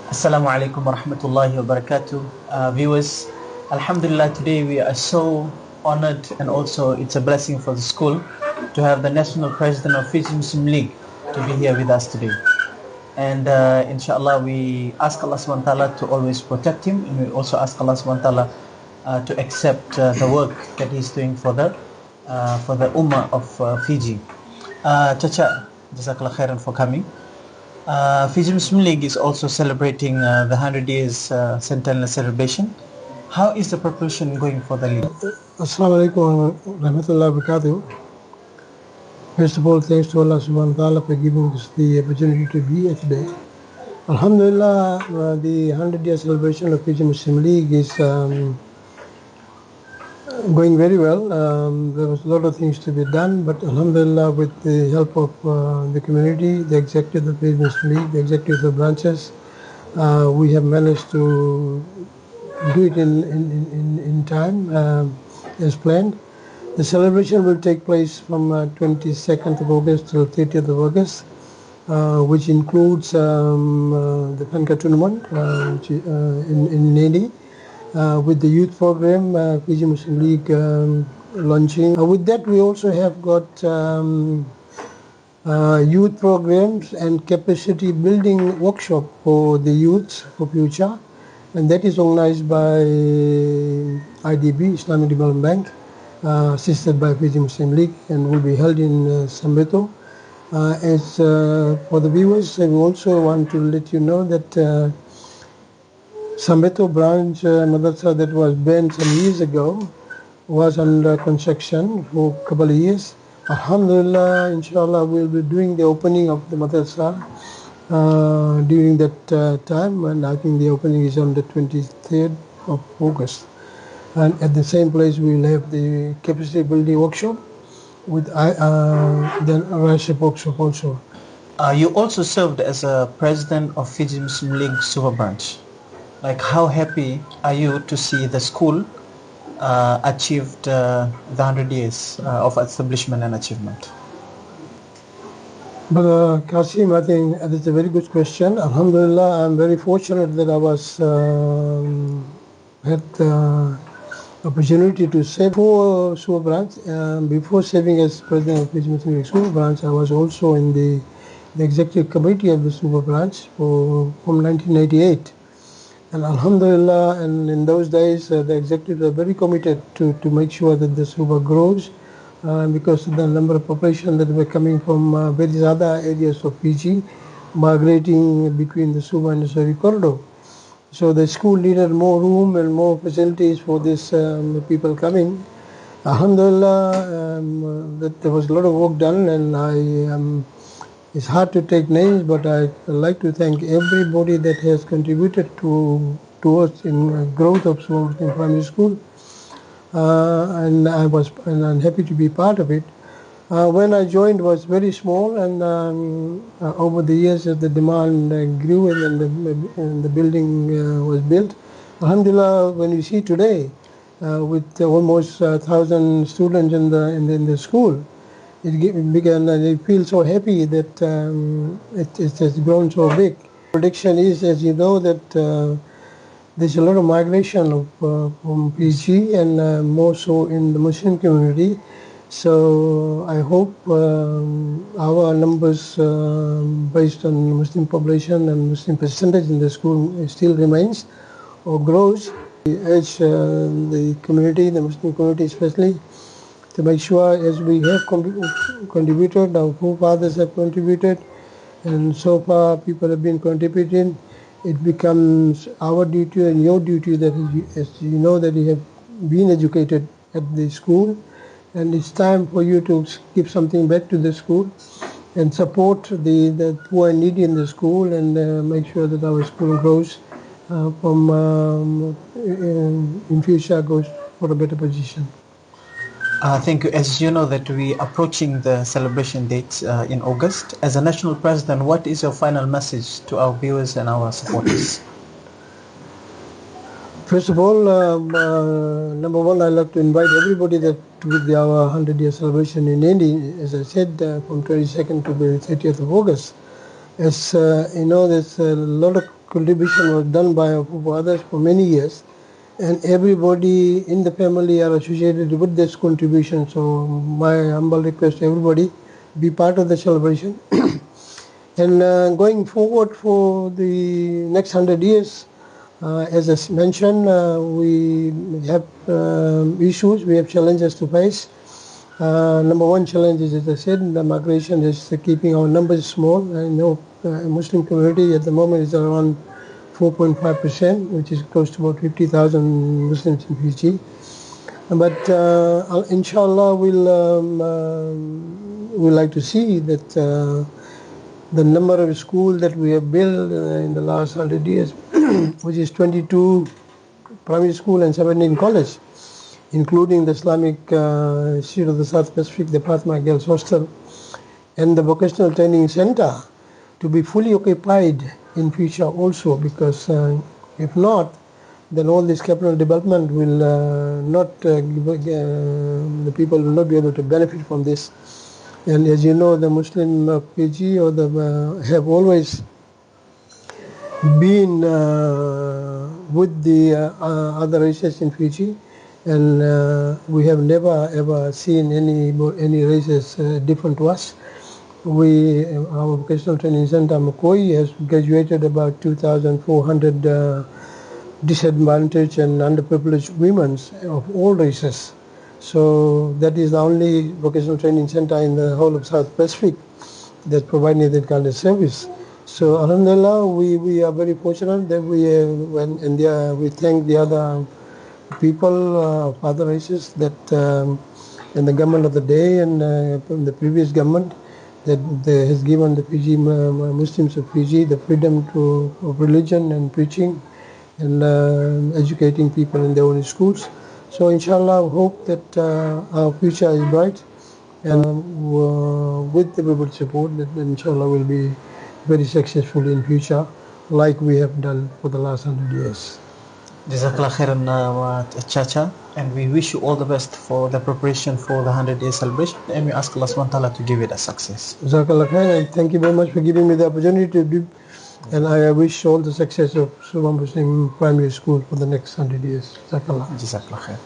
Assalamu alaikum wa rahmatullahi wa barakatuh. Viewers, Alhamdulillah, today we are so honored, and also it's a blessing for the school to have the National President of Fiji Muslim League to be here with us today. And inshallah, we ask Allah subhanahu wa ta'ala to always protect him, and we also ask Allah subhanahu wa ta'ala to accept the work that he's doing for the Ummah of Fiji. Chacha, Jazakallah khairan for coming. Fiji Muslim League is also celebrating the 100 years centennial celebration. How is the preparation going for the league? Assalamu alaikum wa rahmatullahi wa barakatuh. First of all, thanks to Allah subhanahu wa ta'ala for giving us the opportunity to be here today. Alhamdulillah, the 100-year celebration of Fiji Muslim League is going very well. There was a lot of things to be done, but Alhamdulillah, with the help of the community, the executive of the Fiji Muslim League, the executive of branches, we have managed to do it in time as planned. The celebration will take place from 22nd of August till 30th of August, which includes the Fanka tournament in Nadi, with the youth program, Fiji Muslim League launching. With that, we also have got youth programs and capacity building workshop for the youths for future, and that is organized by IDB, Islamic Development Bank, assisted by Fiji Muslim League, and will be held in Sambeto. As for the viewers, I also want to let you know that Sambeto branch madrasa that was banned some years ago was under construction for a couple of years. Alhamdulillah, inshallah, we'll be doing the opening of the madrasa during that time, and I think the opening is on the 23rd of August. And at the same place, we will have the capacity building workshop with then a worship workshop also. You also served as a president of Fiji Muslim League Suva branch. Like, how happy are you to see the school achieved the 100 years of establishment and achievement? But Qasim, I think that's a very good question. Alhamdulillah, I'm very fortunate that I was had the opportunity to serve for Suva branch. Before serving as president of Fiji Muslim League Suva branch, I was also in the executive committee of the Suva branch from 1998. And Alhamdulillah, and in those days, the executives were very committed to make sure that the Suva grows, because of the number of population that were coming from various other areas of Fiji, migrating between the Suva and the Seri corridor. So the school needed more room and more facilities for this people coming. Alhamdulillah, that there was a lot of work done, and it's hard to take names, but I'd like to thank everybody that has contributed towards in growth of Suva Muslim Primary School, and I'm happy to be part of it. When I joined, was very small, and over the years, as the demand grew and the building was built, Alhamdulillah, when you see today, with almost 1,000 students in the school, it began, and I feel so happy that it has grown so big. Prediction is, as you know, that there's a lot of migration from Fiji, and more so in the Muslim community. So I hope our numbers based on Muslim population and Muslim percentage in the school still remains or grows. I urge the community, the Muslim community especially, to make sure, as we have contributed, our forefathers have contributed, and so far people have been contributing, it becomes our duty and your duty that, as you know, that you have been educated at the school, and it's time for you to give something back to the school and support the poor and needy in the school, and make sure that our school grows in future, goes for a better position. Thank you. As you know that we are approaching the celebration dates in August. As a national president, what is your final message to our viewers and our supporters? First of all, number one, I'd like to invite everybody that with our 100-year celebration in India, as I said, from 22nd to the 30th of August. As you know, there's a lot of contribution was done by others for many years, and everybody in the family are associated with this contribution. So my humble request to everybody, be part of the celebration. And going forward for the next 100 years, as I mentioned, we have issues, we have challenges to face. Number one challenge is, as I said, the migration is keeping our numbers small. I know Muslim community at the moment is around 4.5%, which is close to about 50,000 Muslims in Fiji. But inshallah, we'll like to see that the number of schools that we have built in the last 100 years, which is 22 primary school and 17 college, including the Islamic Institute of the South Pacific, the Fatima Girls Hostel, and the Vocational Training Center, to be fully occupied in future also, because if not, then all this capital development will the people will not be able to benefit from this. And as you know, the Muslim of Fiji have always been with the other races in Fiji, and we have never ever seen any races different to us. Our vocational training center, Makoi, has graduated about 2,400 disadvantaged and underprivileged women of all races. So that is the only vocational training center in the whole of South Pacific that providing that kind of service. So alhamdulillah, we are very fortunate that we thank the other people of other races that and the government of the day and the previous government that has given the Fiji Muslims of Fiji the freedom of religion and preaching and educating people in their own schools. So inshallah, I hope that our future is bright, and with everybody's support, that inshallah will be very successful in future, like we have done for the last 100 years. Jazakallah khairan, Chacha, and we wish you all the best for the preparation for the 100-day celebration, and we ask Allah subhanahu wa ta'ala to give it a success. Jazakallah khairan, and thank you very much for giving me the opportunity to do, and I wish all the success of Suva Muslim Primary School for the next 100 years. Jazakallah. Jazakallah khair.